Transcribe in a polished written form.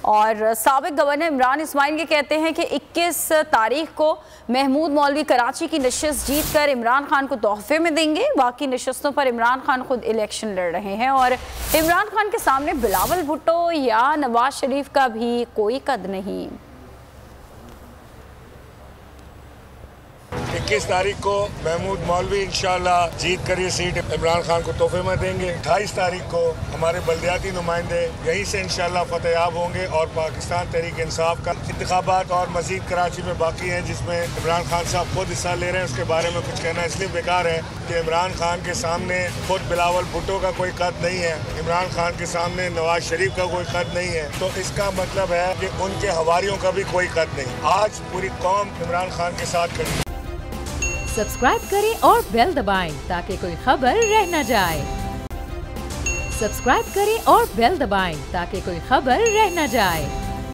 और साबिक गवर्नर इमरान इस्माइल ये कहते हैं कि 21 तारीख को महमूद मौलवी कराची की नशिस्त जीत कर इमरान खान को तोहफे में देंगे। बाकी नशिस्तों पर इमरान खान खुद इलेक्शन लड़ रहे हैं और इमरान खान के सामने बिलावल भुट्टो या नवाज शरीफ का भी कोई कद नहीं। 21 तारीख को महमूद मौलवी इंशाल्लाह जीत कर ये सीट इमरान खान को तोहफे में देंगे। 28 तारीख को हमारे बल्दियाती नुमाइंदे यहीं से इंशाल्लाह फतेहयाब होंगे और पाकिस्तान तहरीक इंसाफ का इंतखाबात और मजीद कराची में बाकी हैं जिसमें इमरान खान साहब खुद हिस्सा ले रहे हैं। उसके बारे में कुछ कहना इसलिए बेकार है कि इमरान खान के सामने खुद बिलावल भुट्टो का कोई कद नहीं है, इमरान खान के सामने नवाज शरीफ का कोई कद नहीं है, तो इसका मतलब है कि उनके हवारियों का भी कोई कद नहीं। आज पूरी कौम इमरान खान के साथ खड़ी। सब्सक्राइब करें और बेल दबाएं ताकि कोई खबर रह न जाए। सब्सक्राइब करें और बेल दबाएं ताकि कोई खबर रह न जाए।